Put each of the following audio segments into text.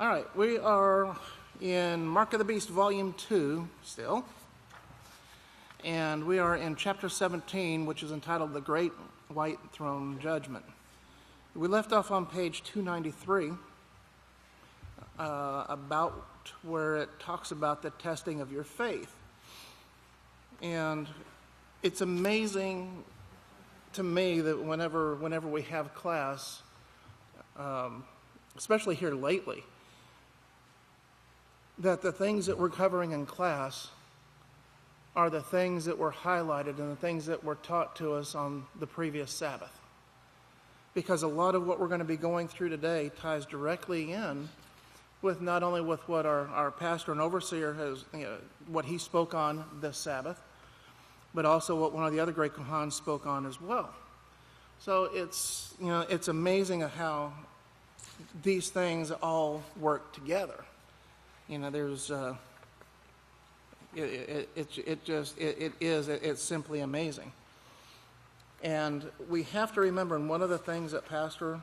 All right, we are in Mark of the Beast, Volume 2 still. And we are in Chapter 17, which is entitled The Great White Throne Judgment. We left off on page 293 about where it talks about the testing of your faith. And it's amazing to me that whenever we have class, especially here lately, that the things that we're covering in class are the things that were highlighted and the things that were taught to us on the previous Sabbath. Because a lot of what we're going to be going through today ties directly in with not only with what our pastor and overseer has, what he spoke on this Sabbath, but also what one of the other great Kohans spoke on as well. So it's amazing how these things all work together. There's it's simply amazing. And we have to remember, and one of the things that Pastor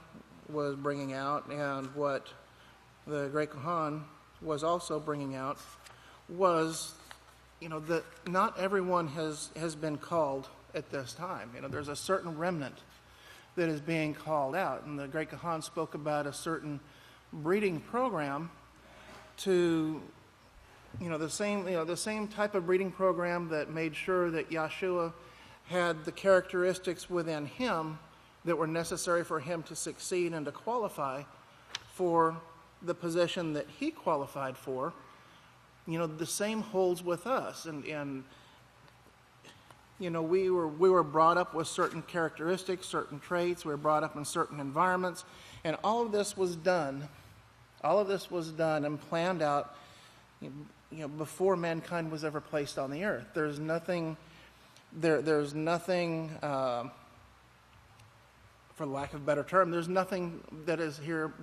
was bringing out and what the Great Kohan was also bringing out was, that not everyone has been called at this time. There's a certain remnant that is being called out. And the Great Kohan spoke about a certain breeding program to, the same type of breeding program that made sure that Yeshua had the characteristics within him that were necessary for him to succeed and to qualify for the position that he qualified for. The same holds with us. And we were brought up with certain characteristics, certain traits. We were brought up in certain environments. And all of this was done and planned out, before mankind was ever placed on the earth. There's nothing, for lack of a better term, there's nothing that is here,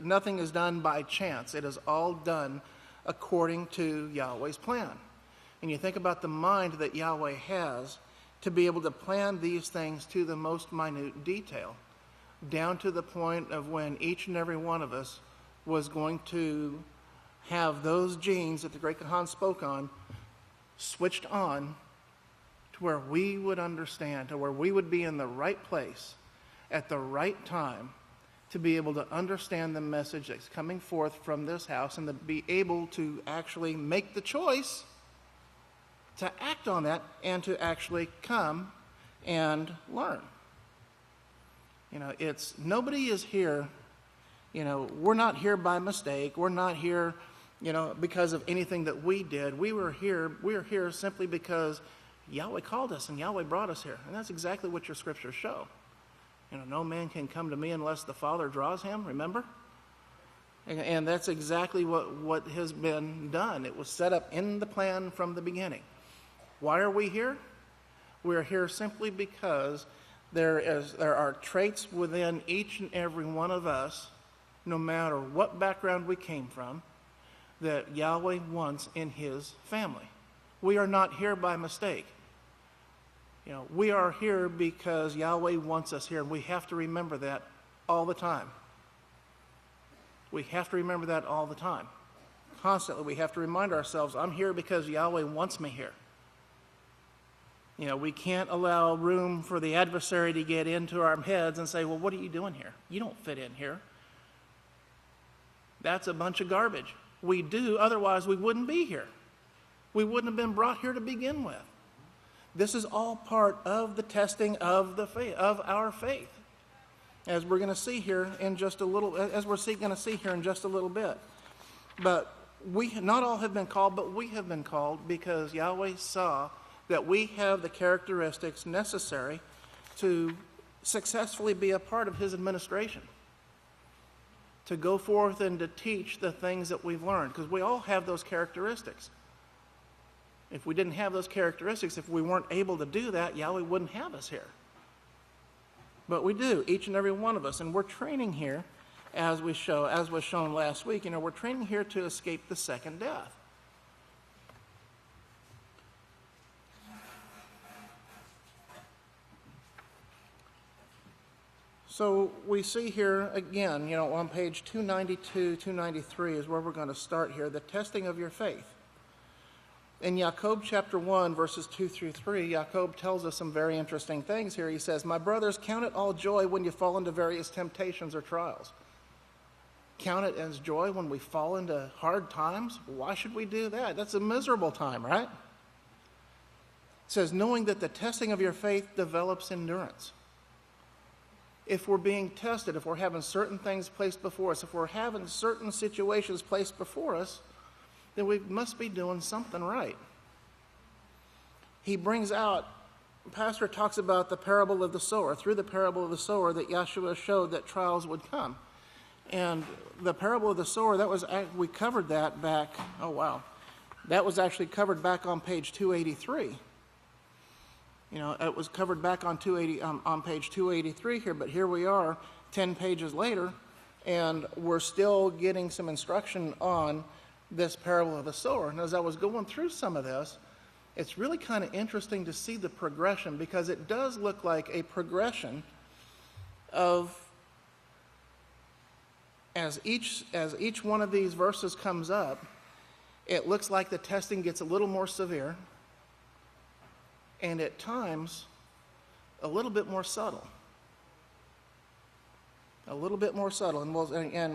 nothing is done by chance. It is all done according to Yahweh's plan. And you think about the mind that Yahweh has to be able to plan these things to the most minute detail, down to the point of when each and every one of us was going to have those genes that the Great Kohan spoke on switched on to where we would understand, to where we would be in the right place at the right time to be able to understand the message that's coming forth from this house and to be able to actually make the choice to act on that and to actually come and learn. Nobody is here. We're not here by mistake. We're not here, because of anything that we did. We are here simply because Yahweh called us and Yahweh brought us here. And that's exactly what your scriptures show. No man can come to me unless the Father draws him, remember? And that's exactly what has been done. It was set up in the plan from the beginning. Why are we here? We're here simply because there are traits within each and every one of us, no matter what background we came from, that Yahweh wants in his family. We are not here by mistake. We are here because Yahweh wants us here, and we have to remember that all the time. We have to remember that all the time. Constantly, we have to remind ourselves, I'm here because Yahweh wants me here. We can't allow room for the adversary to get into our heads and say, well, what are you doing here? You don't fit in here. That's a bunch of garbage. We do, otherwise we wouldn't be here. We wouldn't have been brought here to begin with. This is all part of the testing of the faith, of our faith, as we're going to see here in just a little. As we're going to see here in just a little bit. But we not all have been called, but we have been called because Yahweh saw that we have the characteristics necessary to successfully be a part of his administration, to go forth and to teach the things that we've learned, because we all have those characteristics. If we didn't have those characteristics, if we weren't able to do that, Yahweh wouldn't have us here. But we do, each and every one of us, and we're training here, as was shown last week. We're training here to escape the second death. So we see here again, on page 292, 293 is where we're going to start here, the testing of your faith. In Jacob chapter 1, verses 2 through 3, Jacob tells us some very interesting things here. He says, "My brothers, count it all joy when you fall into various temptations or trials." Count it as joy when we fall into hard times? Why should we do that? That's a miserable time, right? It says, "knowing that the testing of your faith develops endurance." If we're being tested, if we're having certain things placed before us, if we're having certain situations placed before us, then we must be doing something right. He brings out, Pastor talks about the parable of the sower. Through the parable of the sower, that Yeshua showed that trials would come. And the parable of the sower, we covered that back, that was actually covered back on page 283. It was covered back on page 283 here, but here we are 10 pages later, and we're still getting some instruction on this parable of the sower. And as I was going through some of this, it's really kind of interesting to see the progression, because it does look like a progression of, as each one of these verses comes up, it looks like the testing gets a little more severe, and at times a little bit more subtle. A little bit more subtle, and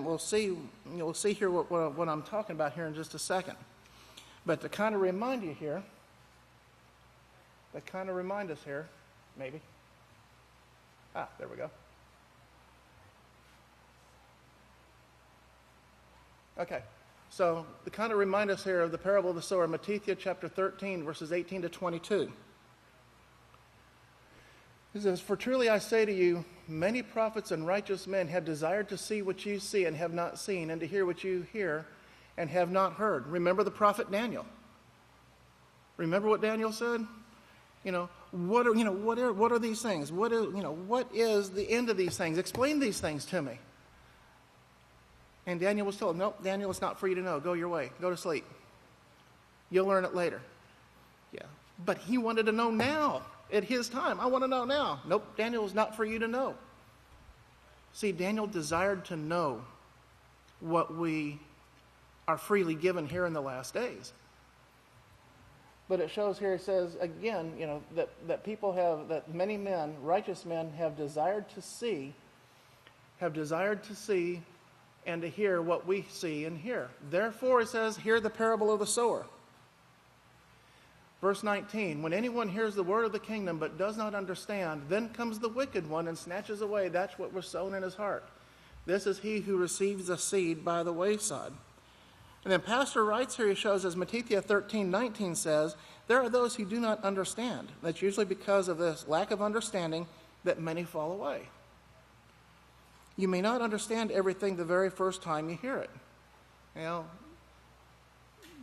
we'll see here what I'm talking about here in just a second. But to kind of remind you here, maybe. There we go. Okay, so to kind of remind us here of the parable of the sower, Limmudyah chapter 13, verses 18 to 22. It says, "For truly I say to you, many prophets and righteous men have desired to see what you see and have not seen, and to hear what you hear and have not heard." Remember the prophet Daniel. Remember what Daniel said? What are these things? What is the end of these things? Explain these things to me. And Daniel was told, "Nope, Daniel, it's not for you to know. Go your way. Go to sleep. You'll learn it later." Yeah, but he wanted to know now. At his time, I want to know now. Nope, Daniel is not for you to know. See, Daniel desired to know what we are freely given here in the last days. But it shows here, it says again, that many men, righteous men, have desired to see and to hear what we see and hear. Therefore, it says, hear the parable of the sower. Verse 19, "When anyone hears the word of the kingdom but does not understand, then comes the wicked one and snatches away that what was sown in his heart. This is he who receives the seed by the wayside." And then Pastor writes here, he shows, as Limmudyah 13:19 says, "There are those who do not understand." That's usually because of this lack of understanding that many fall away. You may not understand everything the very first time you hear it.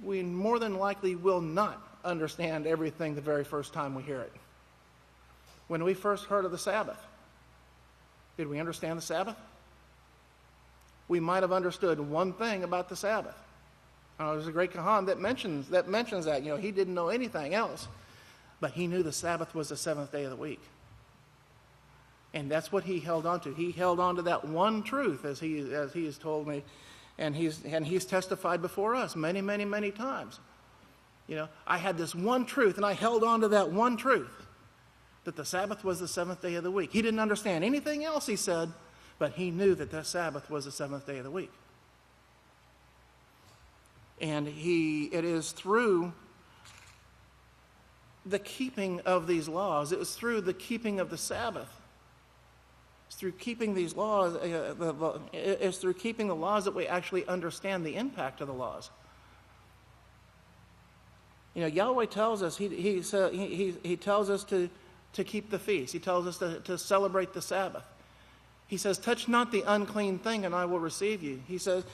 We more than likely will not understand everything the very first time we hear it. When we first heard of the Sabbath, did we understand the Sabbath? We might have understood one thing about the Sabbath. There's a great Kahan that mentions that. He didn't know anything else, but he knew the Sabbath was the seventh day of the week. And that's what he held on to. He held on to that one truth, as he has told me, and he's testified before us many, many, many times. I had this one truth, and I held on to that one truth, that the Sabbath was the seventh day of the week. He didn't understand anything else, he said, but he knew that the Sabbath was the seventh day of the week. And it is through the keeping of these laws, it was through the keeping of the Sabbath, it's through keeping these laws, it's through keeping the laws that we actually understand the impact of the laws. Yahweh tells us, he tells us to keep the feast. He tells us to celebrate the Sabbath. He says, "Touch not the unclean thing, and I will receive you." He says,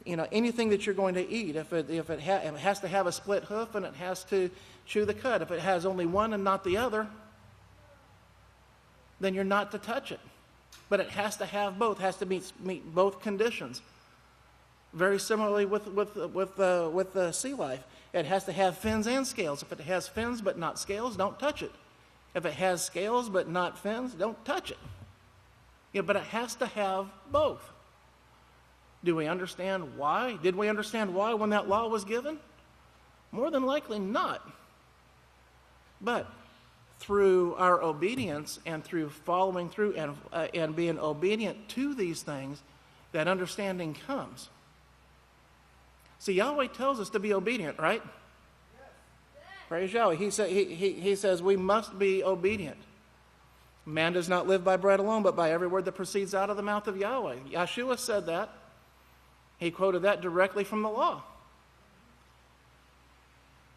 anything that you're going to eat, if it has to have a split hoof and it has to chew the cud, if it has only one and not the other, then you're not to touch it. But it has to have both, has to meet both conditions. Very similarly with the sea life. It has to have fins and scales. If it has fins but not scales, don't touch it. If it has scales but not fins, don't touch it. But it has to have both. Do we understand why? Did we understand why when that law was given? More than likely not. But through our obedience and through following through and being obedient to these things, that understanding comes. See, Yahweh tells us to be obedient, right? Yes. Praise Yahweh. He says we must be obedient. Man does not live by bread alone, but by every word that proceeds out of the mouth of Yahweh. Yeshua said that. He quoted that directly from the law.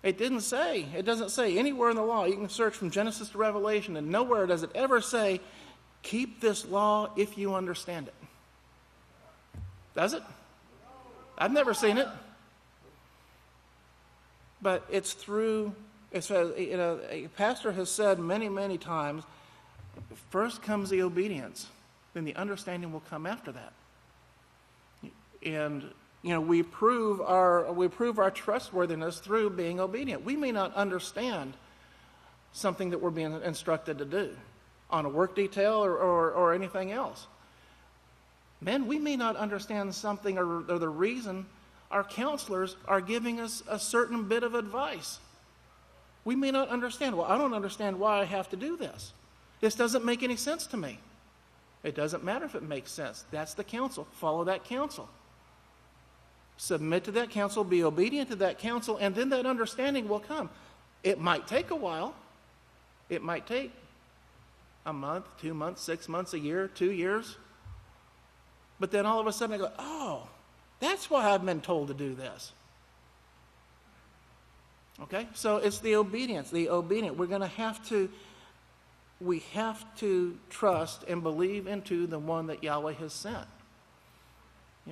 It doesn't say anywhere in the law. You can search from Genesis to Revelation, and nowhere does it ever say, keep this law if you understand it. Does it? I've never seen it. But it's through, a pastor has said many, many times, first comes the obedience, then the understanding will come after that. And we prove our trustworthiness through being obedient. We may not understand something that we're being instructed to do on a work detail or anything else. Men, we may not understand something or the reason our counselors are giving us a certain bit of advice. We may not understand. Well, I don't understand why I have to do this. This doesn't make any sense to me. It doesn't matter if it makes sense. That's the counsel. Follow that counsel. Submit to that counsel, be obedient to that counsel, and then that understanding will come. It might take a while. It might take a month, 2 months, 6 months, a year, 2 years. But then all of a sudden I go, oh, that's why I've been told to do this. Okay? So it's the obedience, We're going to have to trust and believe into the one that Yahweh has sent.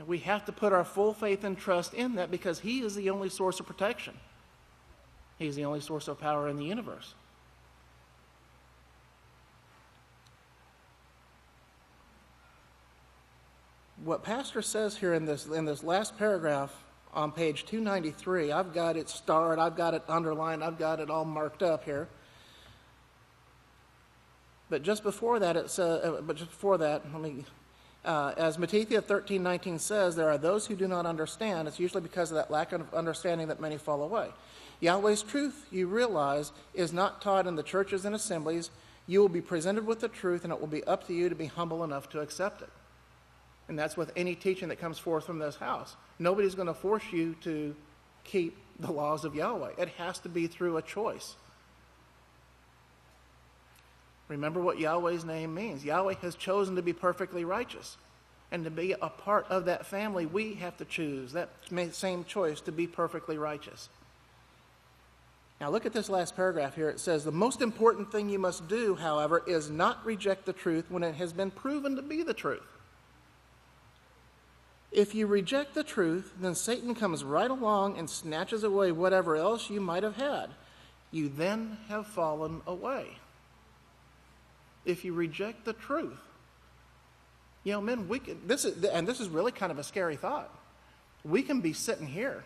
We have to put our full faith and trust in that because he is the only source of protection. He's the only source of power in the universe. What Pastor says here in this last paragraph on page 293, I've got it starred, I've got it underlined, I've got it all marked up here. But just before that, it says. As Matthew 13:19 says, there are those who do not understand. It's usually because of that lack of understanding that many fall away. Yahweh's truth, you realize, is not taught in the churches and assemblies. You will be presented with the truth, and it will be up to you to be humble enough to accept it. And that's with any teaching that comes forth from this house. Nobody's going to force you to keep the laws of Yahweh. It has to be through a choice. Remember what Yahweh's name means. Yahweh has chosen to be perfectly righteous. And to be a part of that family, we have to choose that same choice to be perfectly righteous. Now look at this last paragraph here. It says, the most important thing you must do, however, is not reject the truth when it has been proven to be the truth. If you reject the truth, then Satan comes right along and snatches away whatever else you might have had. You then have fallen away. If you reject the truth. Men, this is really kind of a scary thought. We can be sitting here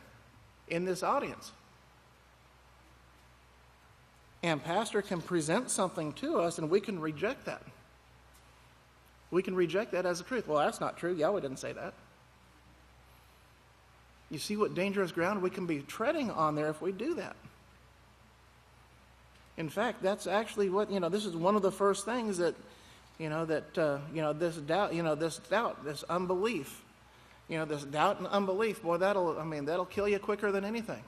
in this audience. And pastor can present something to us and we can reject that. We can reject that as the truth. Well, that's not true. Yahweh didn't say that. You see what dangerous ground we can be treading on there if we do that. In fact, that's actually what, this is one of the first things that, this doubt, this unbelief, this doubt and unbelief, boy, that'll kill you quicker than anything.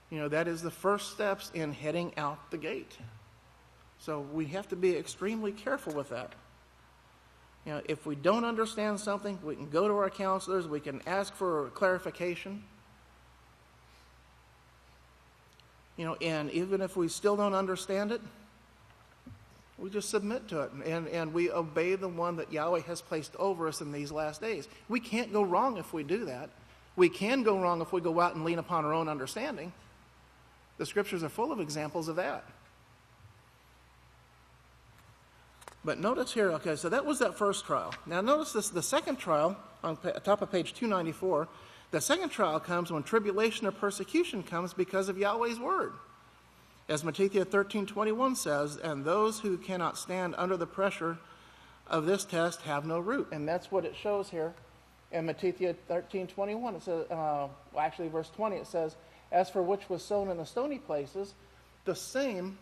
That is the first steps in heading out the gate. So we have to be extremely careful with that. If we don't understand something, we can go to our counselors, we can ask for clarification. And even if we still don't understand it, we just submit to it and we obey the one that Yahweh has placed over us in these last days. We can't go wrong if we do that. We can go wrong if we go out and lean upon our own understanding. The scriptures are full of examples of that. But notice here, okay, so that was that first trial. Now notice this, the second trial on top of page 294. The second trial comes when tribulation or persecution comes because of Yahweh's word. As Limmudyah 13:21 says, and those who cannot stand under the pressure of this test have no root. And that's what it shows here in Limmudyah 13:21. It says, actually verse 20, it says, as for which was sown in the stony places, the same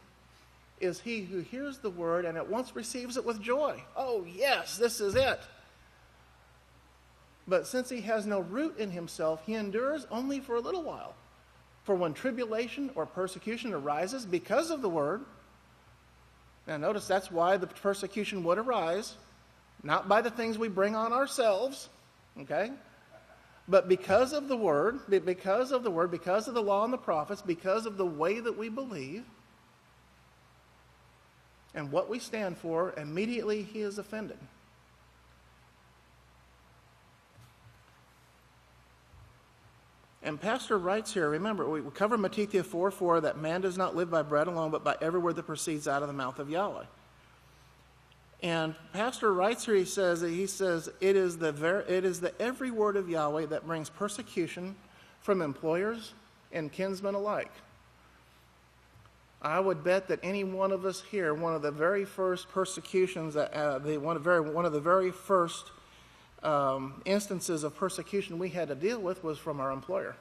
is he who hears the word and at once receives it with joy. Oh yes, this is it. But since he has no root in himself, he endures only for a little while. For when tribulation or persecution arises because of the word, now notice that's why the persecution would arise, not by the things we bring on ourselves, okay? But because of the word, because of the law and the prophets, because of the way that we believe and what we stand for, immediately he is offended. And Pastor writes here, remember, we cover Limmudyah 4:4, that man does not live by bread alone, but by every word that proceeds out of the mouth of Yahweh. And Pastor writes here, he says, it is the every word of Yahweh that brings persecution from employers and kinsmen alike. I would bet that any one of us here, one of the very first persecutions, one of the very first instances of persecution we had to deal with was from our employer.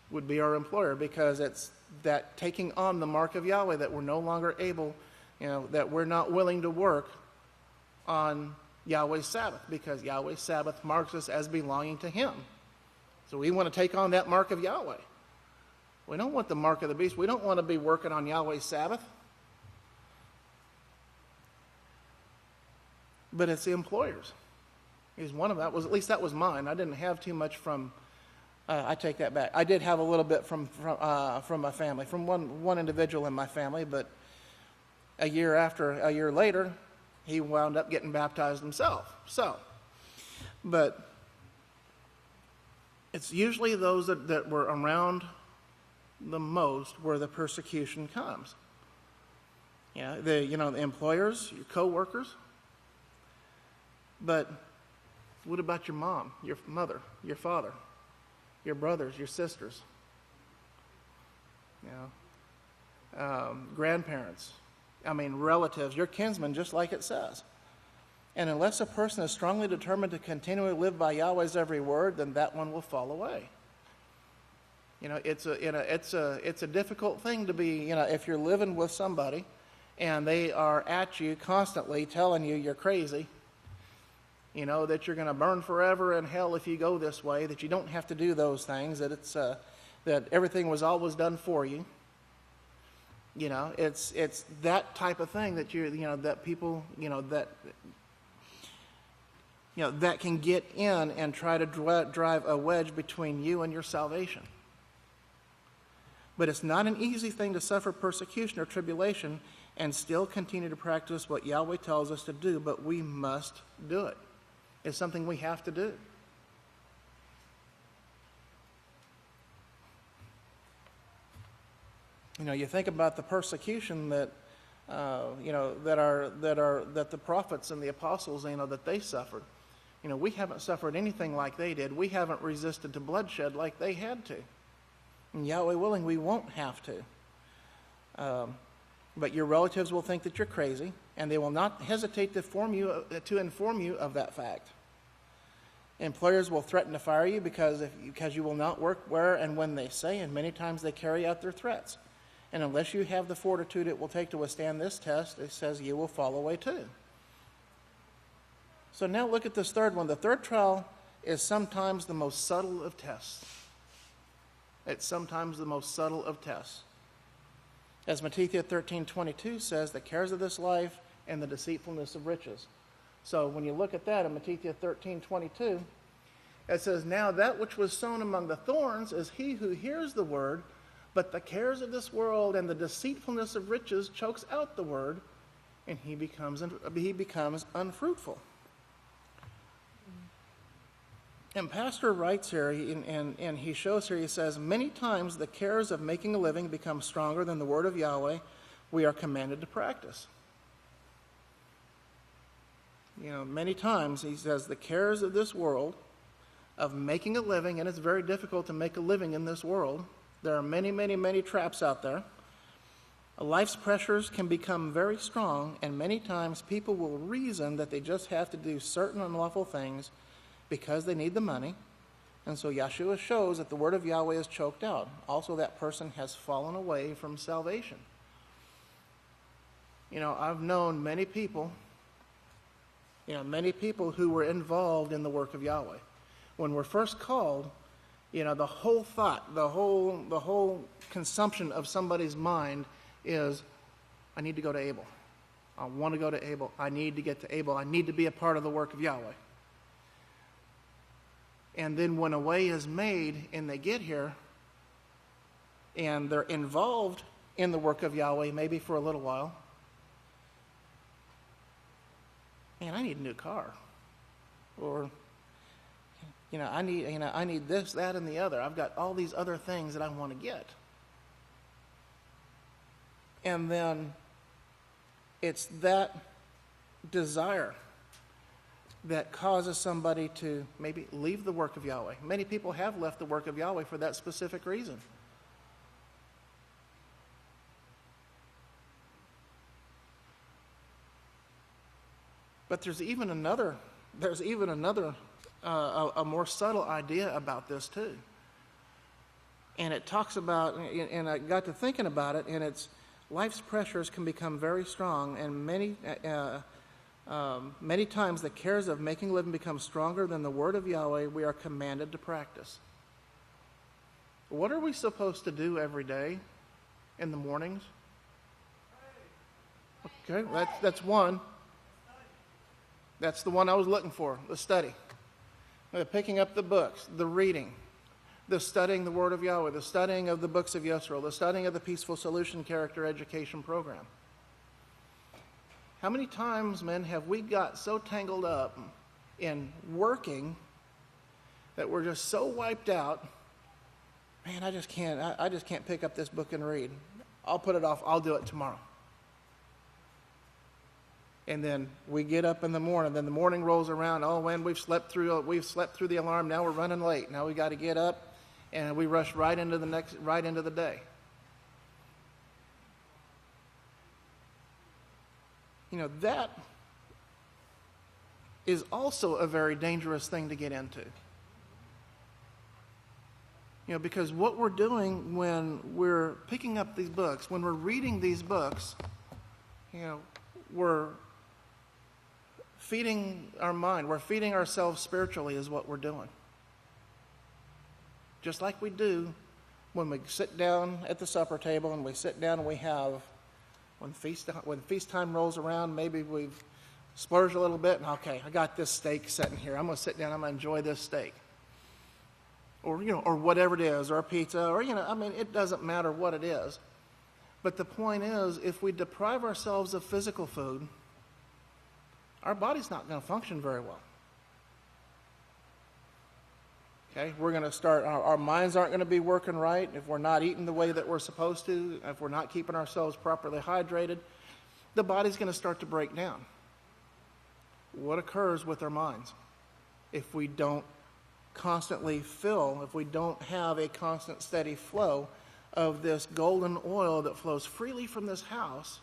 Would be our employer, because it's that taking on the mark of Yahweh that we're no longer able, that we're not willing to work on Yahweh's Sabbath, because Yahweh's Sabbath marks us as belonging to him. So we want to take on that mark of Yahweh. We don't want the mark of the beast. We don't want to be working on Yahweh's Sabbath. But it's the employers. He's one of that. At least that was mine. I didn't have too much from. I take that back. I did have a little bit from my family, from one individual in my family. But a year later, he wound up getting baptized himself. But it's usually those that were around the most where the persecution comes. The employers, your co-workers. But what about your mom, your mother, your father, your brothers, your sisters, grandparents, relatives, your kinsmen, just like it says. And unless a person is strongly determined to continually live by Yahweh's every word, then that one will fall away. It's a difficult thing to be, if you're living with somebody and they are at you constantly telling you you're crazy, that you're going to burn forever in hell if you go this way, that you don't have to do those things, that it's that everything was always done for you. It's that type of thing that that people, that can get in and try to drive a wedge between you and your salvation. But it's not an easy thing to suffer persecution or tribulation and still continue to practice what Yahweh tells us to do, but we must do it. It's something we have to do. You think about the persecution that that the prophets and the apostles, that they suffered. We haven't suffered anything like they did. We haven't resisted to bloodshed like they had to. And Yahweh willing, we won't have to. But your relatives will think that you're crazy, and they will not hesitate to inform you of that fact. Employers will threaten to fire you because you will not work where and when they say, and many times they carry out their threats. And unless you have the fortitude it will take to withstand this test, it says you will fall away too. So now look at this third one. The third trial is sometimes the most subtle of tests. It's sometimes the most subtle of tests. As Limmudyah 13:22 says, the cares of this life and the deceitfulness of riches. So when you look at that in Limmudyah 13:22, it says, now that which was sown among the thorns is he who hears the word, but the cares of this world and the deceitfulness of riches chokes out the word, and he becomes unfruitful. And Pastor writes here, and he shows here, he says, many times the cares of making a living become stronger than the word of Yahweh we are commanded to practice. Many times he says the cares of this world, of making a living, and it's very difficult to make a living in this world, There are many, many, many traps out there. Life's pressures can become very strong, and many times people will reason that they just have to do certain unlawful things because they need the money. And so Yeshua shows that the word of Yahweh is choked out. Also, that person has fallen away from salvation. I've known many people who were involved in the work of Yahweh. When we're first called, the whole thought, the whole consumption of somebody's mind is, I need to go to Abel. I want to go to Abel. I need to get to Abel. I need to be a part of the work of Yahweh. And then when a way is made and they get here and they're involved in the work of Yahweh, maybe for a little while, man, I need a new car. Or, I need this, that, and the other. I've got all these other things that I want to get. And then it's that desire that causes somebody to maybe leave the work of Yahweh. Many people have left the work of Yahweh for that specific reason. But there's even another, a more subtle idea about this too. And it talks about, and I got to thinking about it, and it's, life's pressures can become very strong, and many times the cares of making a living become stronger than the word of Yahweh we are commanded to practice. What are we supposed to do every day in the mornings? Okay, that's one. That's the one I was looking for, the study. Picking up the books, the reading, the studying the Word of Yahweh, the studying of the books of Yisrayl, the studying of the Peaceful Solution Character Education Program. How many times, men, have we got so tangled up in working that we're just so wiped out, man, I just can't pick up this book and read. I'll put it off, I'll do it tomorrow. And then we get up in the morning, then the morning rolls around, oh, man, we've slept through the alarm, now we're running late. Now we got to get up, and we rush right into the day. That is also a very dangerous thing to get into. Because what we're doing when we're picking up these books, when we're reading these books, we're feeding our mind, we're feeding ourselves spiritually is what we're doing. Just like we do when we sit down at the supper table and we sit down and we have, when feast time rolls around, maybe we've splurged a little bit and okay, I got this steak sitting here. I'm going to sit down, I'm going to enjoy this steak. Or, or whatever it is, or a pizza, or, it doesn't matter what it is. But the point is, if we deprive ourselves of physical food, our body's not going to function very well. Okay, we're going to start, our minds aren't going to be working right if we're not eating the way that we're supposed to, if we're not keeping ourselves properly hydrated, the body's going to start to break down. What occurs with our minds if we don't constantly fill, if we don't have a constant steady flow of this golden oil that flows freely from this house,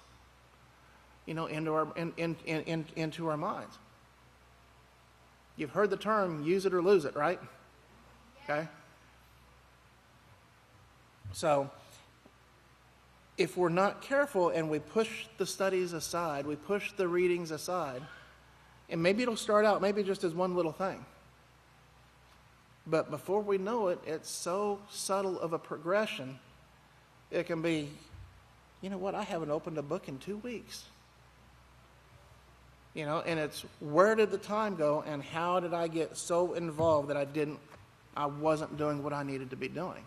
into our minds? You've heard the term, use it or lose it, right? Okay? So, if we're not careful and we push the studies aside, we push the readings aside, and maybe it'll start out maybe just as one little thing. But before we know it, it's so subtle of a progression, it can be, I haven't opened a book in 2 weeks. And it's, where did the time go and how did I get so involved that I wasn't doing what I needed to be doing?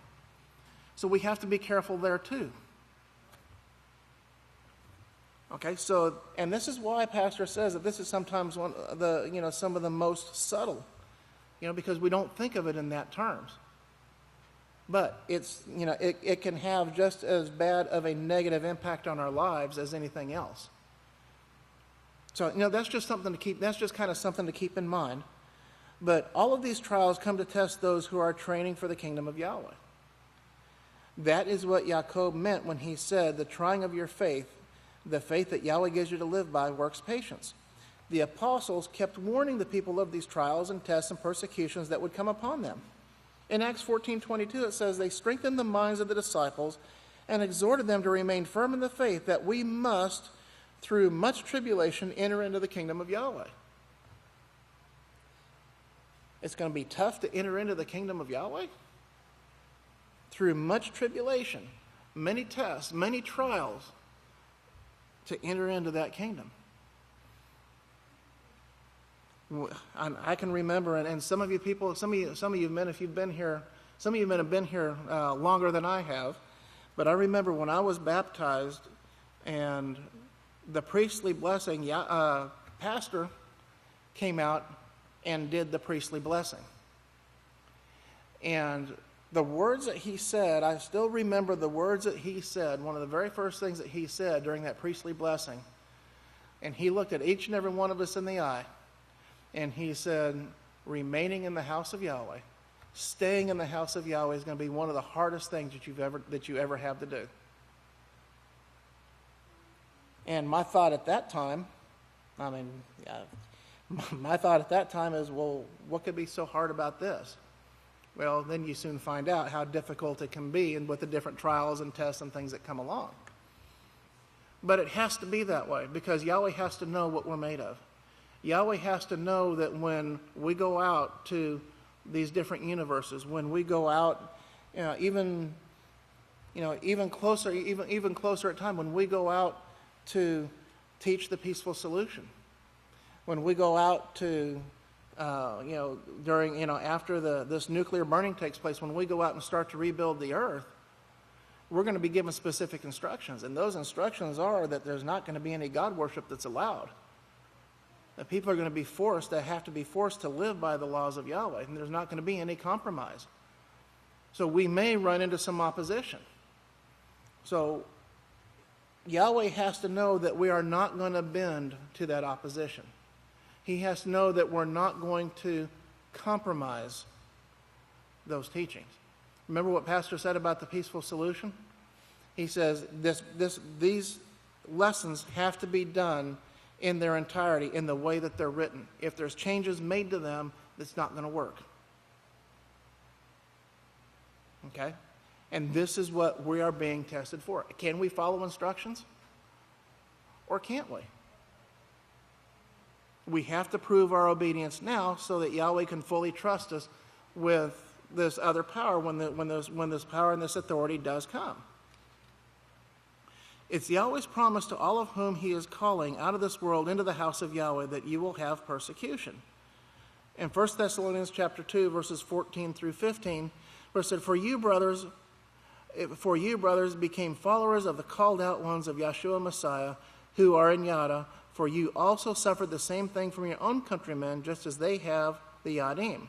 So we have to be careful there too. Okay, so, and this is why Pastor says that this is sometimes one of the, some of the most subtle, because we don't think of it in that terms. But it's, it can have just as bad of a negative impact on our lives as anything else. So, that's just something to keep, that's just kind of something to keep in mind. But all of these trials come to test those who are training for the kingdom of Yahweh. That is what Jacob meant when he said, the trying of your faith, the faith that Yahweh gives you to live by, works patience. The apostles kept warning the people of these trials and tests and persecutions that would come upon them. In Acts 14:22, it says, they strengthened the minds of the disciples and exhorted them to remain firm in the faith, that we must, through much tribulation, enter into the kingdom of Yahweh. It's going to be tough to enter into the kingdom of Yahweh? Through much tribulation, many tests, many trials, to enter into that kingdom. I can remember, and some of you people, some of you men, if you've been here, some of you men have been here longer than I have, but I remember when I was baptized and the priestly blessing, pastor came out and did the priestly blessing. And the words that he said, I still remember the words that he said, one of the very first things that he said during that priestly blessing. And he looked at each and every one of us in the eye, and he said, remaining in the house of Yahweh, staying in the house of Yahweh is going to be one of the hardest things that you ever have to do. And my thought at that time, my thought at that time is, well, what could be so hard about this? Well, then you soon find out how difficult it can be, and with the different trials and tests and things that come along. But it has to be that way, because Yahweh has to know what we're made of. Yahweh has to know that when we go out to these different universes, when we go out, even closer at time, when we go out to teach the peaceful solution, when we go out to, after this nuclear burning takes place, when we go out and start to rebuild the earth, we're going to be given specific instructions. And those instructions are that there's not going to be any God worship that's allowed. That people are going to be forced to live by the laws of Yahweh, and there's not going to be any compromise. So we may run into some opposition. So Yahweh has to know that we are not going to bend to that opposition. He has to know that we're not going to compromise those teachings. Remember what Pastor said about the peaceful solution? He says these lessons have to be done in their entirety, in the way that they're written. If there's changes made to them, it's not going to work. Okay? And this is what we are being tested for. Can we follow instructions? Or can't we? We have to prove our obedience now so that Yahweh can fully trust us with this other power when this power and this authority does come. It's Yahweh's promise to all of whom he is calling out of this world into the house of Yahweh that you will have persecution. In 1 Thessalonians chapter 2, verses 14 through 15, where it said, For you, brothers, became followers of the called out ones of Yeshua Messiah, who are in Yada, for you also suffered the same thing from your own countrymen, just as they have the Yadim,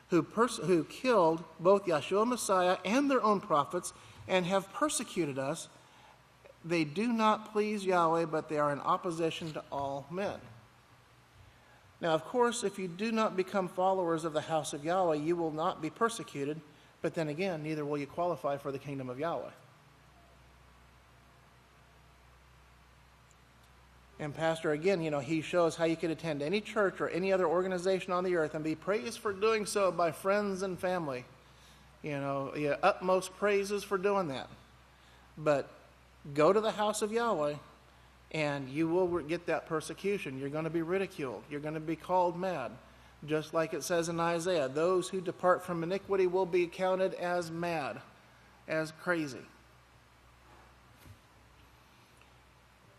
who killed both Yeshua Messiah and their own prophets, and have persecuted us. They do not please Yahweh, but they are in opposition to all men. Now, of course, if you do not become followers of the house of Yahweh, you will not be persecuted, but then again, neither will you qualify for the kingdom of Yahweh. And Pastor, again, he shows how you could attend any church or any other organization on the earth and be praised for doing so by friends and family. Utmost praises for doing that. But go to the house of Yahweh, and you will get that persecution. You're going to be ridiculed. You're going to be called mad. Just like it says in Isaiah, those who depart from iniquity will be counted as mad, as crazy.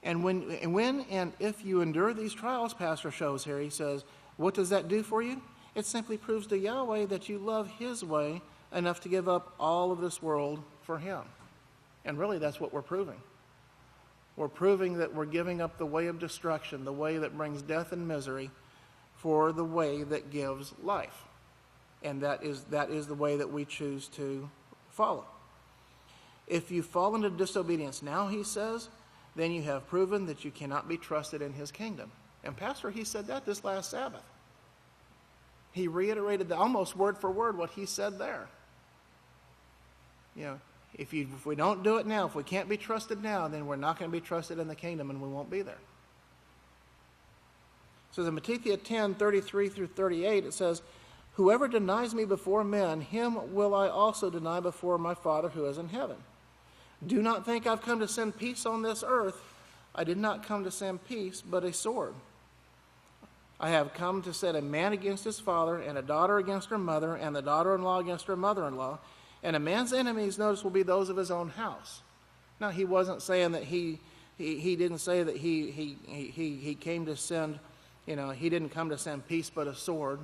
And when and if you endure these trials, Pastor shows here, he says, what does that do for you? It simply proves to Yahweh that you love his way enough to give up all of this world for him. And really, that's what we're proving. We're proving that we're giving up the way of destruction, the way that brings death and misery, for the way that gives life. And that is the way that we choose to follow. If you fall into disobedience now, he says, then you have proven that you cannot be trusted in his kingdom. And Pastor, he said that this last Sabbath. He reiterated almost word for word what he said there. If we don't do it now, if we can't be trusted now, then we're not going to be trusted in the kingdom and we won't be there. So in Matthew 10:33 through 38, it says, "Whoever denies me before men, him will I also deny before my Father who is in heaven. Do not think I've come to send peace on this earth. I did not come to send peace, but a sword. I have come to set a man against his father, and a daughter against her mother, and the daughter-in-law against her mother-in-law. And a man's enemies, notice, will be those of his own house." Now, he wasn't saying that he didn't say that he came to send, he didn't come to send peace but a sword.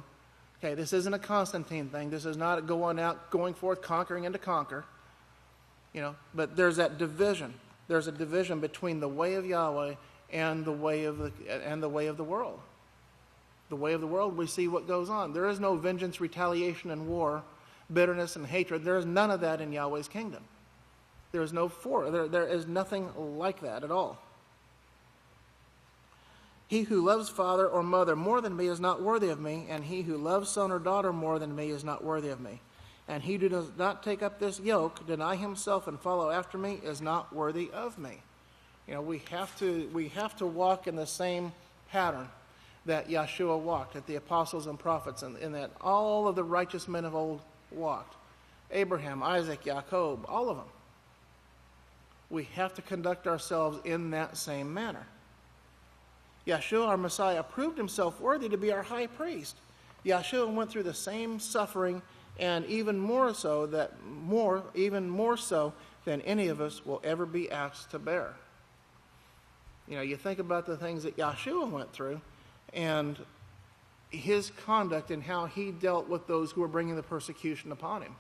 Okay, this isn't a Constantine thing. This is not going forth, conquering and to conquer. But there's that division. There's a division between the way of Yahweh and the way of the world. The way of the world, we see what goes on. There is no vengeance, retaliation, and war, bitterness and hatred. There is none of that in Yahweh's kingdom. There is there is nothing like that at all. "He who loves father or mother more than me is not worthy of me, and he who loves son or daughter more than me is not worthy of me. And he who does not take up this yoke, deny himself, and follow after me is not worthy of me." We have to walk in the same pattern that Yeshua walked, that the apostles and prophets, and that all of the righteous men of old walked. Abraham, Isaac, Jacob, all of them. We have to conduct ourselves in that same manner. Yeshua, our Messiah, proved himself worthy to be our high priest. Yeshua went through the same suffering, and even more so than any of us will ever be asked to bear. You think about the things that Yeshua went through, and his conduct and how he dealt with those who were bringing the persecution upon him.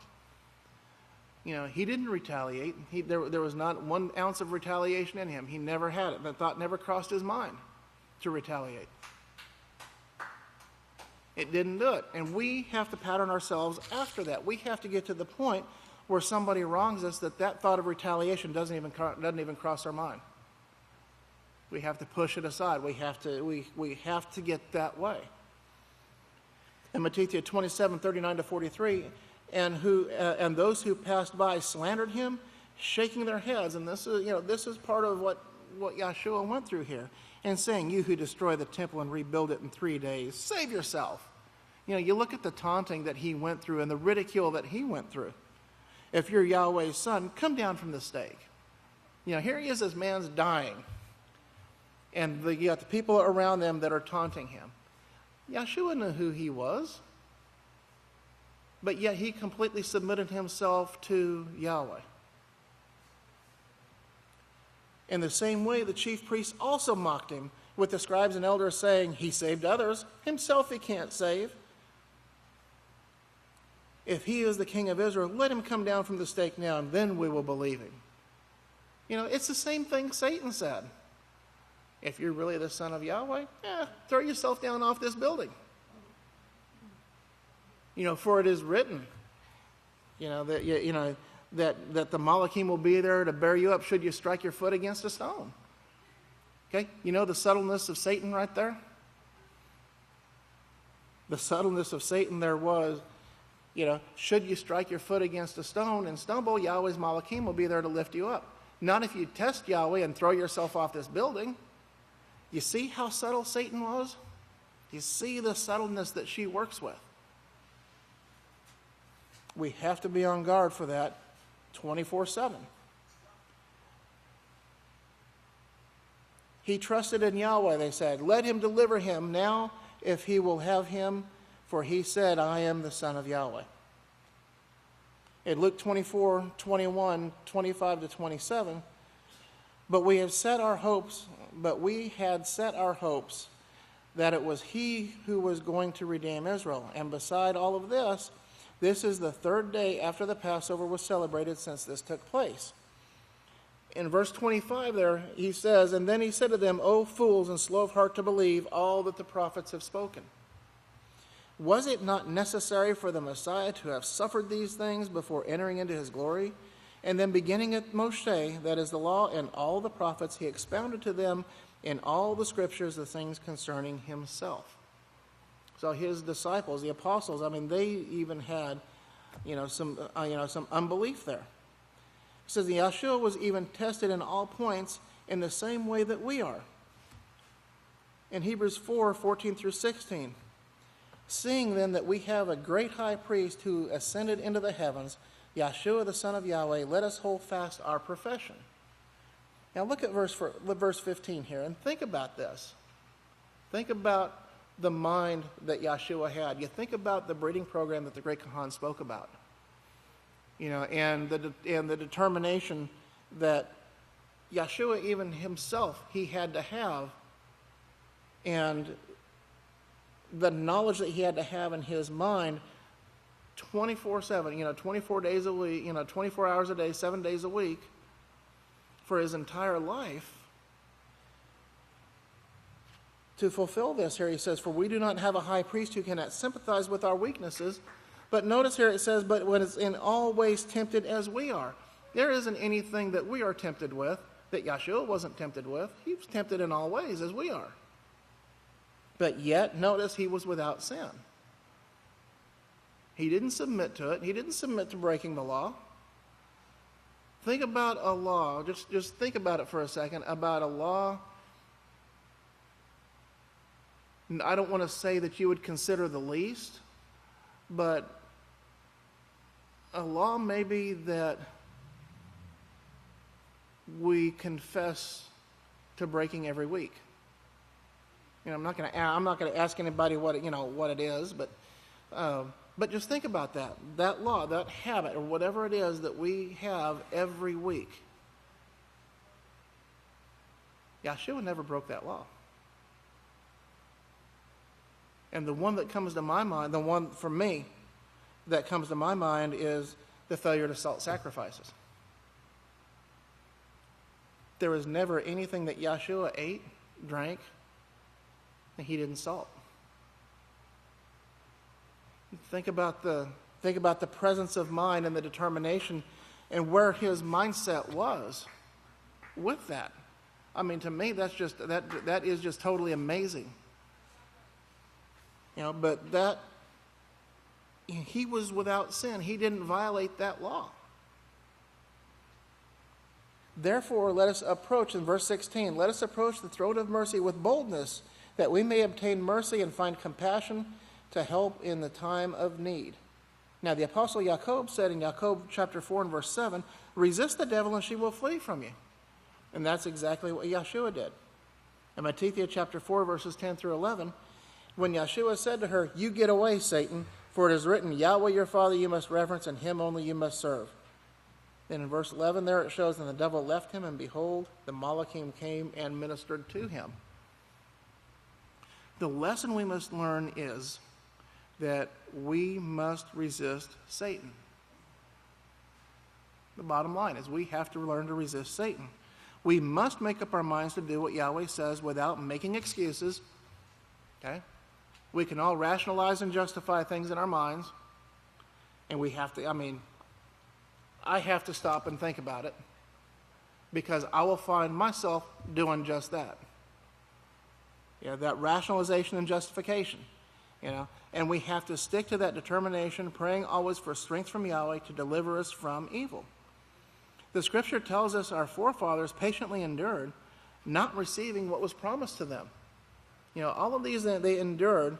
He didn't retaliate. There was not 1 ounce of retaliation in him. He never had it. That thought never crossed his mind to retaliate. It didn't do it. And we have to pattern ourselves after that. We have to get to the point where somebody wrongs us that thought of retaliation doesn't even cross our mind. We have to push it aside. We have to get that way. In Matthew 27:39 to 43, and those who passed by slandered him, shaking their heads. And this is part of what Yeshua went through here, and saying, "You who destroy the temple and rebuild it in 3 days, save yourself." You look at the taunting that he went through and the ridicule that he went through. If you're Yahweh's son, come down from the stake. Here he is, this man's dying. And you got the people around them that are taunting him. Yeshua knew who he was, but yet he completely submitted himself to Yahweh. In the same way, the chief priests also mocked him, with the scribes and elders saying, "He saved others, himself he can't save. If he is the king of Israel, let him come down from the stake now, and then we will believe him." It's the same thing Satan said. If you're really the son of Yahweh, throw yourself down off this building. For it is written, that the Malachim will be there to bear you up should you strike your foot against a stone. Okay? The subtleness of Satan right there? The subtleness of Satan there was, should you strike your foot against a stone and stumble, Yahweh's Malachim will be there to lift you up. Not if you test Yahweh and throw yourself off this building. You see how subtle Satan was? You see the subtleness that she works with? We have to be on guard for that 24/7. He trusted in Yahweh, they said. "Let him deliver him now if he will have him, for he said, I am the son of Yahweh." In Luke 24:21, 25 to 27, But we had set our hopes that it was he who was going to redeem Israel. And beside all of this, this is the 3rd day after the Passover was celebrated since this took place. In verse 25 there, he says, "And then he said to them, O fools and slow of heart to believe all that the prophets have spoken. Was it not necessary for the Messiah to have suffered these things before entering into his glory? And then beginning at Moshe, that is the law, and all the prophets, he expounded to them in all the scriptures the things concerning himself." So his disciples, the apostles, they even had, some unbelief there. It says, Yahshua was even tested in all points in the same way that we are. In Hebrews 4:14 through 16, seeing then that we have a great high priest who ascended into the heavens, Yahshua the Son of Yahweh, let us hold fast our profession. Now look at verse 15 here and think about this. Think about the mind that Yahshua had. You think about the breeding program that the great Kahan spoke about. And the determination that Yahshua even himself, he had to have, and the knowledge that he had to have in his mind 24/7, 24 days a week, 24 hours a day, 7 days a week for his entire life to fulfill this. Here he says, for we do not have a high priest who cannot sympathize with our weaknesses. But notice here it says, but when it's in all ways tempted as we are. There isn't anything that we are tempted with that Yahshua wasn't tempted with. He was tempted in all ways as we are. But yet, notice he was without sin. He didn't submit to it. He didn't submit to breaking the law. Think about a law. Just think about it for a second, about a law. I don't want to say that you would consider the least, but a law maybe that we confess to breaking every week. I'm not going to ask anybody what it is, but just think about that law, that habit, or whatever it is that we have every week. Yahshua never broke that law. And the one that comes to my mind, the one for me that comes to my mind, is the failure to salt sacrifices. There was never anything that Yahshua ate, drank, that he didn't salt. Think about the presence of mind and the determination and where his mindset was with that. I mean, to me, that is just totally amazing. But that he was without sin. He didn't violate that law. Therefore, let us approach, in verse 16, let us approach the throne of mercy with boldness, that we may obtain mercy and find compassion to help in the time of need. Now, the Apostle Jacob said in Jacob chapter 4 and verse 7, resist the devil and she will flee from you. And that's exactly what Yahshua did. In Matthew chapter 4 verses 10 through 11, when Yahshua said to her, you get away, Satan, for it is written, Yahweh your Father you must reverence, and him only you must serve. Then in verse 11 there it shows, and the devil left him, and behold, the Malachim came and ministered to him. The lesson we must learn is that we must resist Satan. The bottom line is we have to learn to resist Satan. We must make up our minds to do what Yahweh says without making excuses. Okay? We can all rationalize and justify things in our minds, and we have to, I have to stop and think about it, because I will find myself doing just that. That rationalization and justification, and we have to stick to that determination, praying always for strength from Yahweh to deliver us from evil. The scripture tells us our forefathers patiently endured, not receiving what was promised to them. All of these they endured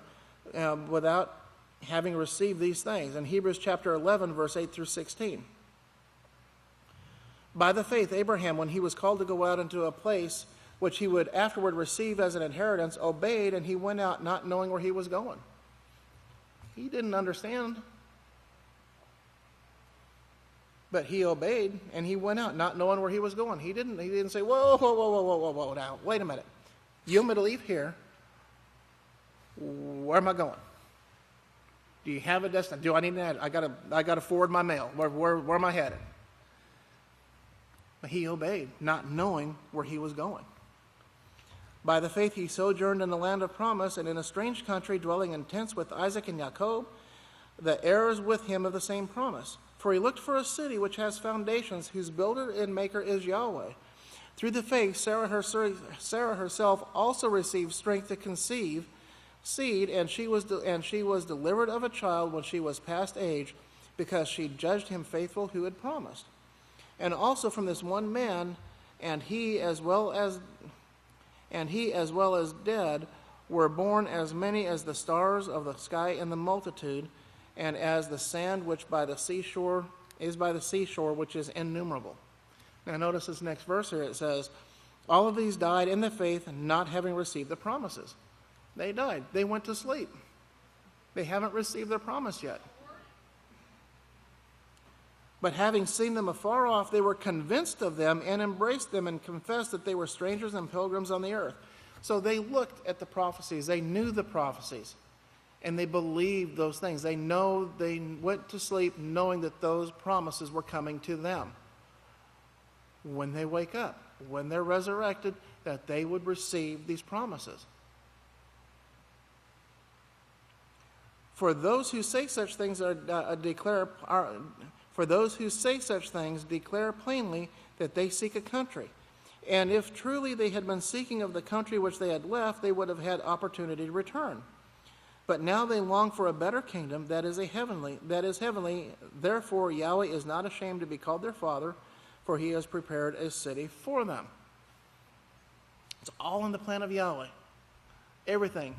without having received these things. In Hebrews chapter 11, verse 8 through 16. By the faith, Abraham, when he was called to go out into a place which he would afterward receive as an inheritance, obeyed, and he went out not knowing where he was going. He didn't understand, but he obeyed, and he went out not knowing where he was going. He didn't say, whoa, now, wait a minute. You want me to leave here? Where am I going? Do you have a destination? Do I need to? I got to forward my mail. Where am I headed? But he obeyed, not knowing where he was going. By the faith he sojourned in the land of promise, and in a strange country, dwelling in tents with Isaac and Jacob, the heirs with him of the same promise. For he looked for a city which has foundations, whose builder and maker is Yahweh. Through the faith, Sarah herself also received strength to conceive seed, and she was delivered of a child when she was past age, because she judged him faithful who had promised. and also from this one man, and he as well as dead were born as many as the stars of the sky in the multitude, and as the sand which by the seashore which is innumerable. Now notice this next verse here. It says, all of these died in the faith, not having received the promises. They died. They went to sleep. They haven't received their promise yet. But having seen them afar off, they were convinced of them and embraced them and confessed that they were strangers and pilgrims on the earth. So they looked at the prophecies. They knew the prophecies. And they believed those things. They went to sleep knowing that those promises were coming to them. When they wake up, when they're resurrected, that they would receive these promises. For those who say such things declare plainly that they seek a country. And if truly they had been seeking of the country which they had left, they would have had opportunity to return. But now they long for a better kingdom that is heavenly. Therefore Yahweh is not ashamed to be called their Father, for he has prepared a city for them. It's all in the plan of Yahweh. Everything,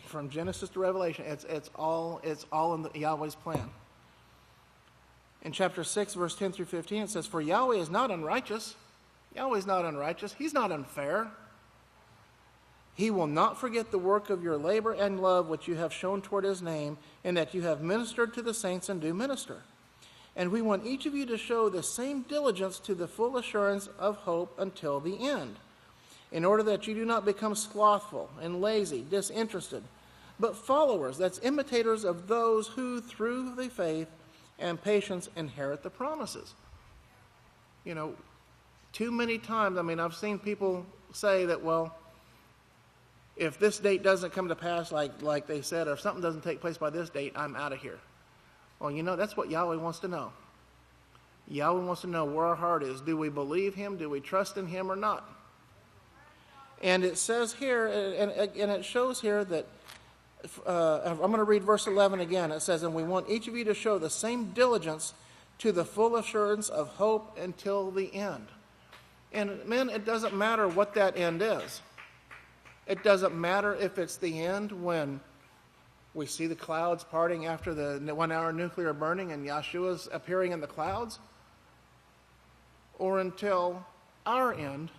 from Genesis to Revelation, it's all in Yahweh's plan. In chapter 6, verse 10 through 15, it says, for Yahweh is not unrighteous. Yahweh is not unrighteous. He's not unfair. He will not forget the work of your labor and love which you have shown toward his name, and that you have ministered to the saints and do minister. And we want each of you to show the same diligence to the full assurance of hope until the end, in order that you do not become slothful and lazy, disinterested, but followers, that's imitators of those who through the faith and patience inherit the promises. You know, too many times, I've seen people say that, well, if this date doesn't come to pass like they said, or if something doesn't take place by this date, I'm out of here. Well, that's what Yahweh wants to know. Yahweh wants to know where our heart is. Do we believe him? Do we trust in him or not? And it says here, and it shows here that, I'm going to read verse 11 again. It says, and we want each of you to show the same diligence to the full assurance of hope until the end. And men, it doesn't matter what that end is. It doesn't matter if it's the end when we see the clouds parting after the 1 hour nuclear burning and Yahshua's appearing in the clouds, or until our end,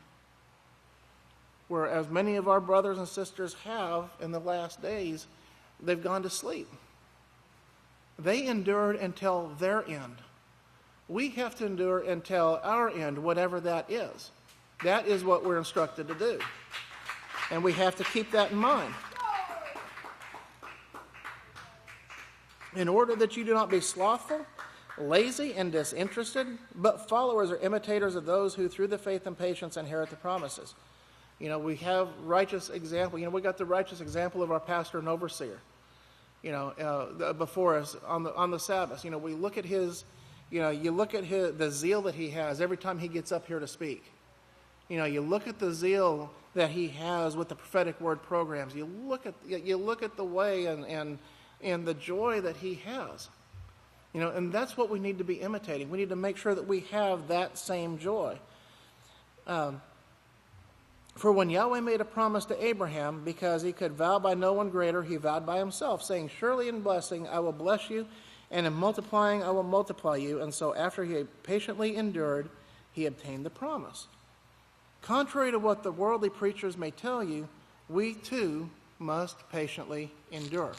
where as many of our brothers and sisters have in the last days, they've gone to sleep. They endured until their end. We have to endure until our end, whatever that is. That is what we're instructed to do. And we have to keep that in mind. In order that you do not be slothful, lazy, and disinterested, but followers or imitators of those who through the faith and patience inherit the promises. We have righteous example. We got the righteous example of our pastor and overseer, before us on the Sabbath. We look at his, you look at the zeal that he has every time he gets up here to speak. You look at the zeal that he has with the prophetic word programs. You look at the way and the joy that he has. And that's what we need to be imitating. We need to make sure that we have that same joy. For when Yahweh made a promise to Abraham, because he could vow by no one greater, he vowed by himself, saying, surely in blessing I will bless you, and in multiplying I will multiply you. And so after he patiently endured, he obtained the promise. Contrary to what the worldly preachers may tell you, we too must patiently endure.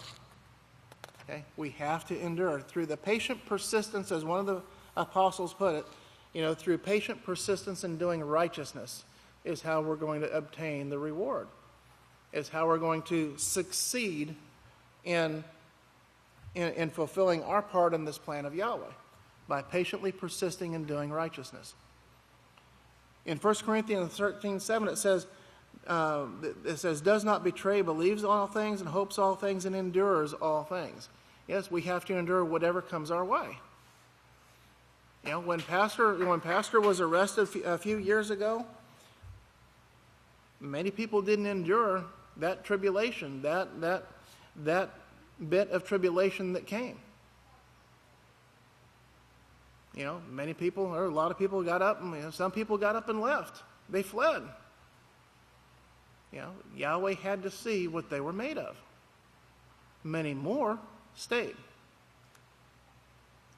Okay? We have to endure through the patient persistence, as one of the apostles put it, through patient persistence in doing righteousness is how we're going to obtain the reward, is how we're going to succeed in fulfilling our part in this plan of Yahweh, by patiently persisting in doing righteousness. In 1 Corinthians 13:7, it says, does not betray, believes all things, and hopes all things, and endures all things. Yes, we have to endure whatever comes our way. When Pastor was arrested a few years ago, many people didn't endure that tribulation, that bit of tribulation that came. Many people, or a lot of people got up, and some people got up and left. They fled. Yahweh had to see what they were made of. Many more stayed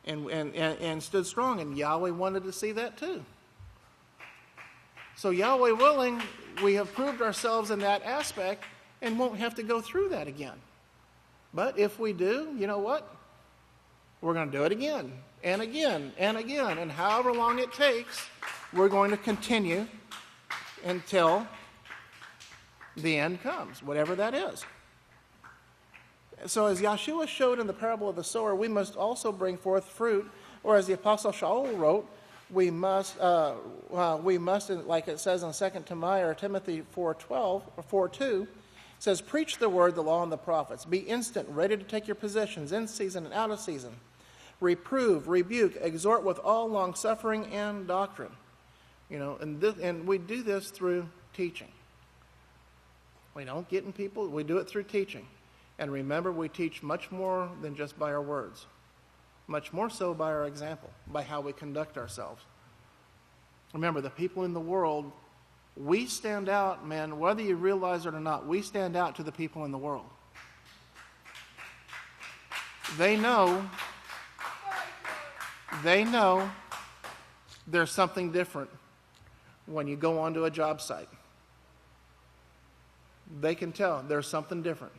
and stood strong, and Yahweh wanted to see that too. So Yahweh willing, we have proved ourselves in that aspect and won't have to go through that again. But if we do, you know what? We're going to do it again and again and again. And however long it takes, we're going to continue until the end comes, whatever that is. So as Yeshua showed in the parable of the sower, we must also bring forth fruit. Or as the Apostle Shaul wrote, we must, like it says in 2 Timothy 4:12 or 4:2, it says, preach the word, the law, and the prophets. Be instant, ready to take your positions in season and out of season. Reprove, rebuke, exhort with all long-suffering and doctrine. And we do this through teaching. We don't get in people, we do it through teaching. And remember, we teach much more than just by our words. Much more so by our example, by how we conduct ourselves. Remember, the people in the world, we stand out, man, whether you realize it or not, we stand out to the people in the world. They know there's something different when you go onto a job site. They can tell there's something different.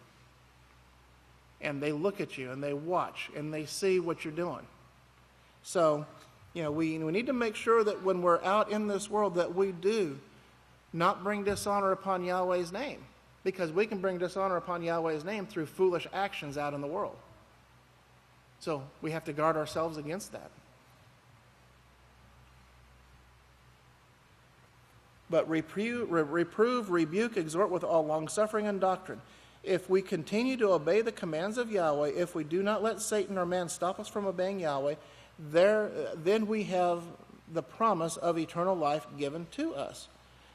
And they look at you and they watch and they see what you're doing. So, we need to make sure that when we're out in this world that we do not bring dishonor upon Yahweh's name. Because we can bring dishonor upon Yahweh's name through foolish actions out in the world. So we have to guard ourselves against that. But reprove, rebuke, exhort with all longsuffering and doctrine. If we continue to obey the commands of Yahweh, if we do not let Satan or man stop us from obeying Yahweh, then we have the promise of eternal life given to us.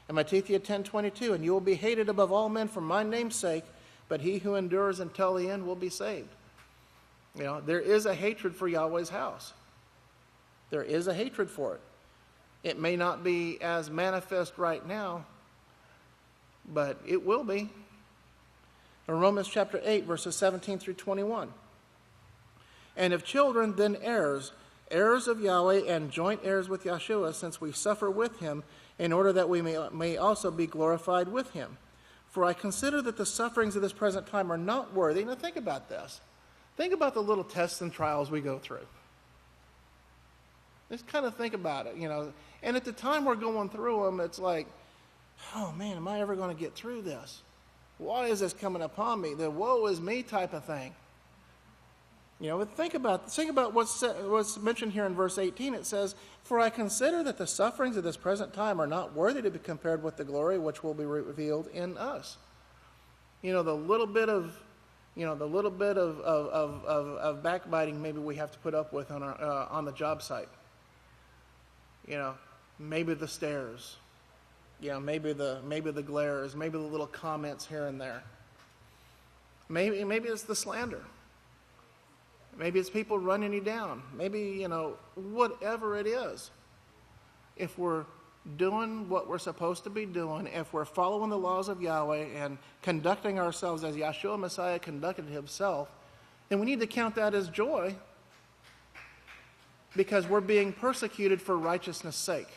In Matthew 10:22, and you will be hated above all men for my name's sake, but he who endures until the end will be saved. There is a hatred for Yahweh's house. There is a hatred for it. It may not be as manifest right now, but it will be. In Romans chapter 8, verses 17 through 21. And if children, then heirs, heirs of Yahweh and joint heirs with Yeshua, since we suffer with him, in order that we may also be glorified with him. For I consider that the sufferings of this present time are not worthy. Now think about this. Think about the little tests and trials we go through. Just kind of think about it, And at the time we're going through them, it's like, oh man, am I ever going to get through this? Why is this coming upon me? The woe is me type of thing. But think about what's mentioned here in verse 18. It says, for I consider that the sufferings of this present time are not worthy to be compared with the glory which will be revealed in us. The little bit of backbiting maybe we have to put up with on the job site. Maybe the stares. Maybe the glares, maybe the little comments here and there. Maybe it's the slander. Maybe it's people running you down. Maybe, whatever it is. If we're doing what we're supposed to be doing, if we're following the laws of Yahweh and conducting ourselves as Yeshua Messiah conducted himself, then we need to count that as joy because we're being persecuted for righteousness' sake.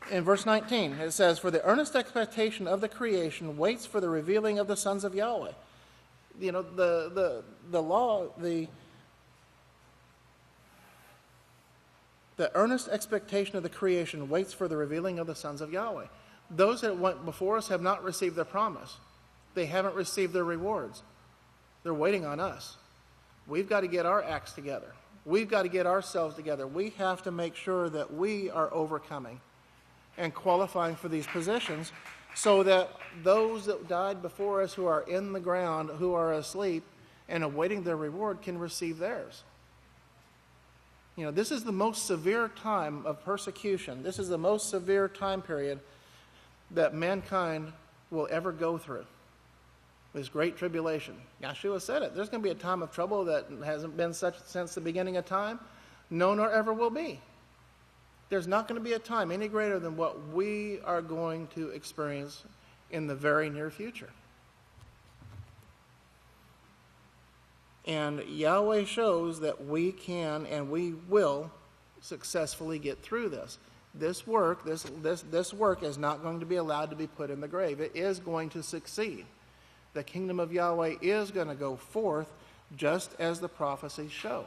In verse 19, it says, for the earnest expectation of the creation waits for the revealing of the sons of Yahweh. The earnest expectation of the creation waits for the revealing of the sons of Yahweh. Those that went before us have not received their promise. They haven't received their rewards. They're waiting on us. We've got to get our acts together. We've got to get ourselves together. We have to make sure that we are overcoming and qualifying for these positions so that those that died before us who are in the ground, who are asleep and awaiting their reward can receive theirs. This is the most severe time of persecution. This is the most severe time period that mankind will ever go through. this great tribulation. Yeshua said it. There's going to be a time of trouble that hasn't been such since the beginning of time. No, nor ever will be. There's not going to be a time any greater than what we are going to experience in the very near future. And Yahweh shows that we can and we will successfully get through this. This work is not going to be allowed to be put in the grave. It is going to succeed. The kingdom of Yahweh is going to go forth just as the prophecies show.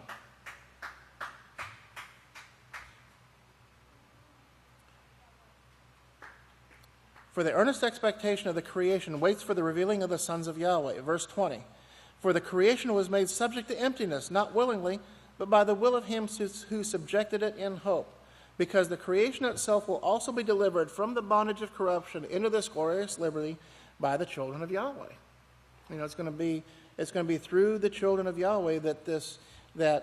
For the earnest expectation of the creation waits for the revealing of the sons of Yahweh. Verse 20. For the creation was made subject to emptiness, not willingly, but by the will of him who subjected it in hope. Because the creation itself will also be delivered from the bondage of corruption into this glorious liberty by the children of Yahweh. You know, it's going to be through the children of Yahweh that the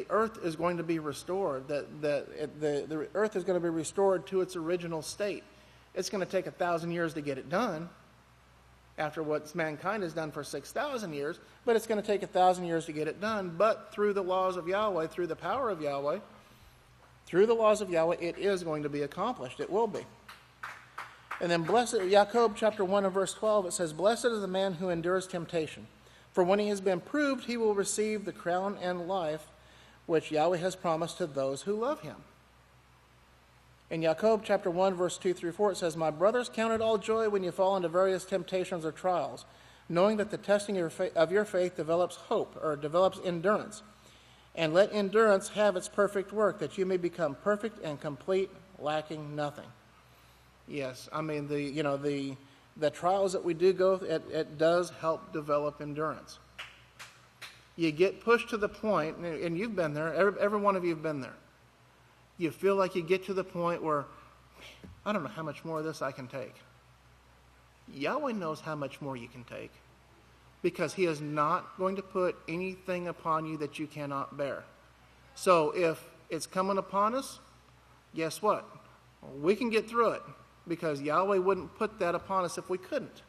earth is going to be restored, that the earth is going to be restored to its original state. It's going to take 1,000 years to get it done, after what mankind has done for 6,000 years, but it's going to take 1,000 years to get it done. But through the laws of Yahweh, through the power of Yahweh, through the laws of Yahweh, it is going to be accomplished. It will be. And then Jacob chapter 1 and verse 12, it says, Blessed is the man who endures temptation, for when he has been proved, he will receive the crown and life which Yahweh has promised to those who love him. In Jacob chapter 1, verse 2 through 4, it says, My brothers, count it all joy when you fall into various temptations or trials, knowing that the testing of your faith develops hope, or develops endurance. And let endurance have its perfect work, that you may become perfect and complete, lacking nothing. Yes, I mean, the trials that we do go through, it does help develop endurance. You get pushed to the point, and you've been there, every one of you have been there. You feel like you get to the point where, I don't know how much more of this I can take. Yahweh knows how much more you can take, because he is not going to put anything upon you that you cannot bear. So if it's coming upon us, guess what? We can get through it, because Yahweh wouldn't put that upon us if we couldn't.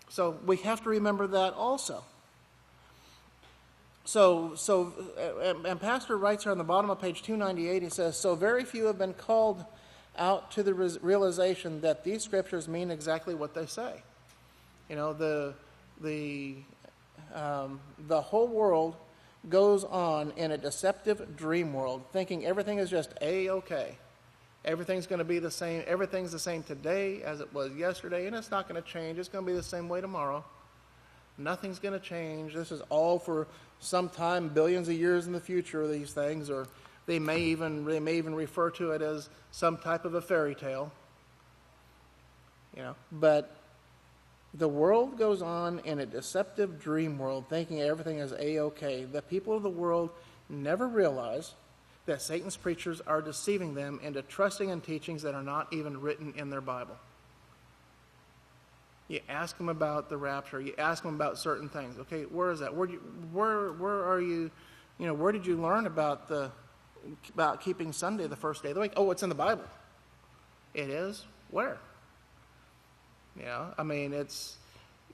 So we have to remember that also. And Pastor writes here on the bottom of page 298, he says, So very few have been called out to the realization that these scriptures mean exactly what they say. You know, the whole world goes on in a deceptive dream world, thinking everything is just A-okay. Everything's going to be the same. Everything's the same today as it was yesterday, and it's not going to change. It's going to be the same way tomorrow. Nothing's going to change. This is all for some time, billions of years in the future, these things, or they may even refer to it as some type of a fairy tale. You know, but the world goes on in a deceptive dream world, thinking everything is A-okay. The people of the world never realize that Satan's preachers are deceiving them into trusting in teachings that are not even written in their Bible. You ask them about the rapture. You ask them about certain things. Okay, where is that? Where are you? You know, where did you learn about keeping Sunday the first day of the week? Oh, it's in the Bible. It is? Where? You know, I mean, it's,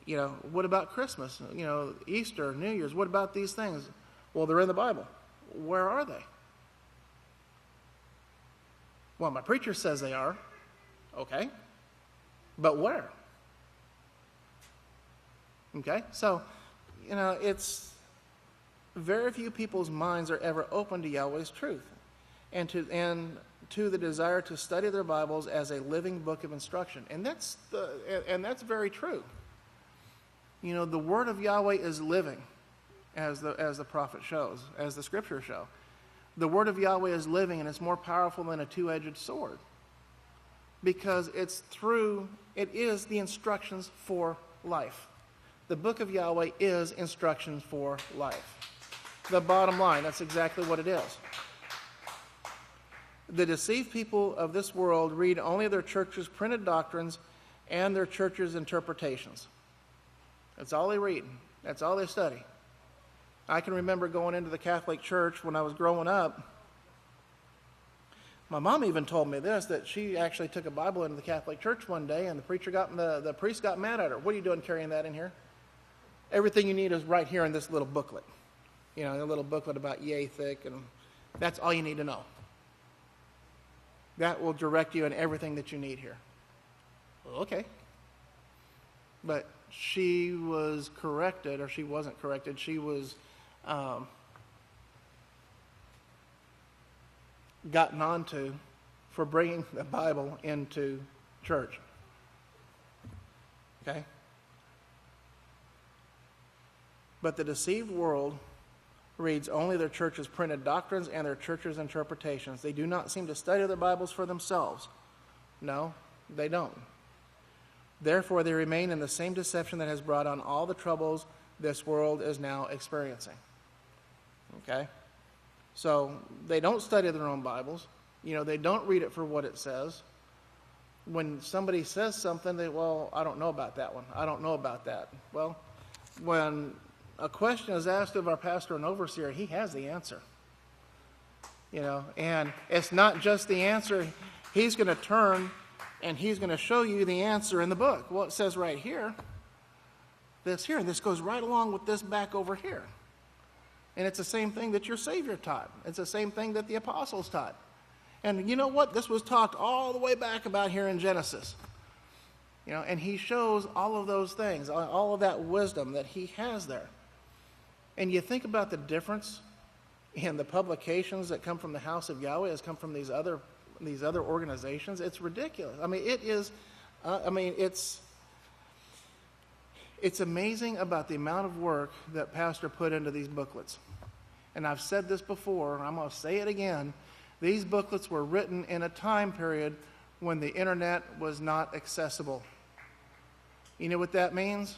you know, what about Christmas? You know, Easter, New Year's. What about these things? Well, they're in the Bible. Where are they? Well, my preacher says they are. Okay, but where? Okay, so, you know, it's very few people's minds are ever open to Yahweh's truth and to the desire to study their Bibles as a living book of instruction. And that's very true. You know, the word of Yahweh is living, as the prophet shows, as the scriptures show. The word of Yahweh is living, and it's more powerful than a two-edged sword, because it is the instructions for life. The book of Yahweh is instructions for life. The bottom line, that's exactly what it is. The deceived people of this world read only their church's printed doctrines and their church's interpretations. That's all they read. That's all they study. I can remember going into the Catholic Church when I was growing up. My mom even told me this, that she actually took a Bible into the Catholic Church one day, and the priest got mad at her. What are you doing carrying that in here? Everything you need is right here in this little booklet. A little booklet about yay thick, and that's all you need to know. That will direct you in everything that you need here. Okay. But she was corrected, or she wasn't corrected. She was gotten onto for bringing the Bible into church. Okay? But the deceived world reads only their church's printed doctrines and their church's interpretations. They do not seem to study their Bibles for themselves. No, they don't. Therefore, they remain in the same deception that has brought on all the troubles this world is now experiencing. Okay? So, they don't study their own Bibles. They don't read it for what it says. When somebody says something, I don't know about that one. I don't know about that. Well, when a question is asked of our pastor and overseer, he has the answer. And it's not just the answer. He's going to turn and he's going to show you the answer in the book. Well, it says right here, this here, and this goes right along with this back over here. And it's the same thing that your Savior taught. It's the same thing that the apostles taught. And you know what? This was talked all the way back about here in Genesis. And he shows all of those things, all of that wisdom that he has there. And you think about the difference in the publications that come from the House of Yahweh as come from these other organizations. It's ridiculous. It is. It's amazing about the amount of work that Pastor put into these booklets. And I've said this before, and I'm going to say it again. These booklets were written in a time period when the internet was not accessible. You know what that means?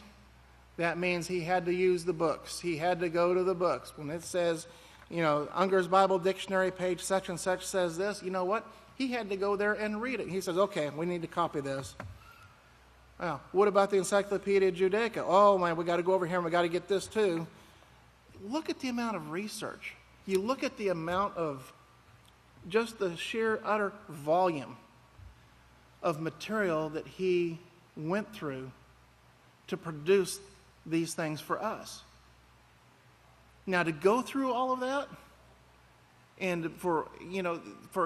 That means he had to use the books. He had to go to the books. When it says, Unger's Bible Dictionary, page such and such says this, you know what? He had to go there and read it. He says, okay, we need to copy this. Well, what about the Encyclopedia Judaica? Oh, man, we got to go over here and we got to get this too. Look at the amount of research. You look at the amount of just the sheer, utter volume of material that he went through to produce these things for us. Now, to go through all of that, and for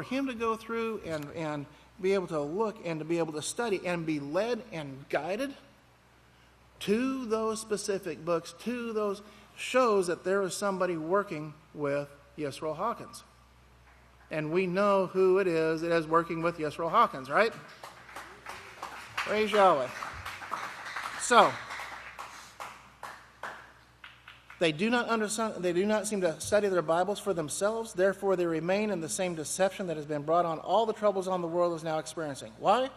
him to go through and be able to look and to be able to study and be led and guided to those specific books, to those, shows that there is somebody working with Yisrayl Hawkins. And we know who it is that is working with Yisrayl Hawkins, right? Praise Yahweh. So, they do not understand. They do not seem to study their Bibles for themselves. Therefore, they remain in the same deception that has been brought on all the troubles on the world is now experiencing. Why?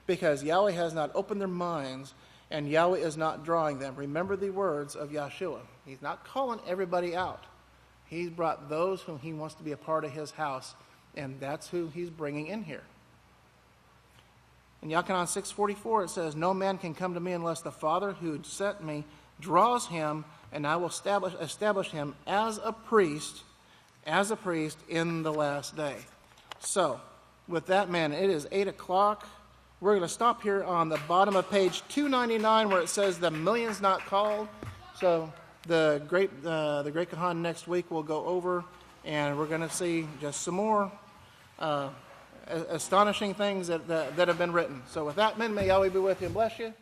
Because Yahweh has not opened their minds, and Yahweh is not drawing them. Remember the words of Yahshua. He's not calling everybody out. He's brought those whom he wants to be a part of his house, and that's who he's bringing in here. In Yachanan 6:44, it says, "No man can come to me unless the Father who sent me draws him, and I will establish him as a priest in the last day." So, with that, man, it is 8 o'clock. We're going to stop here on the bottom of page 299 where it says the million's not called. So the great Kahan next week will go over, and we're going to see just some more astonishing things that have been written. So with that, men, may Yahweh be with you and bless you.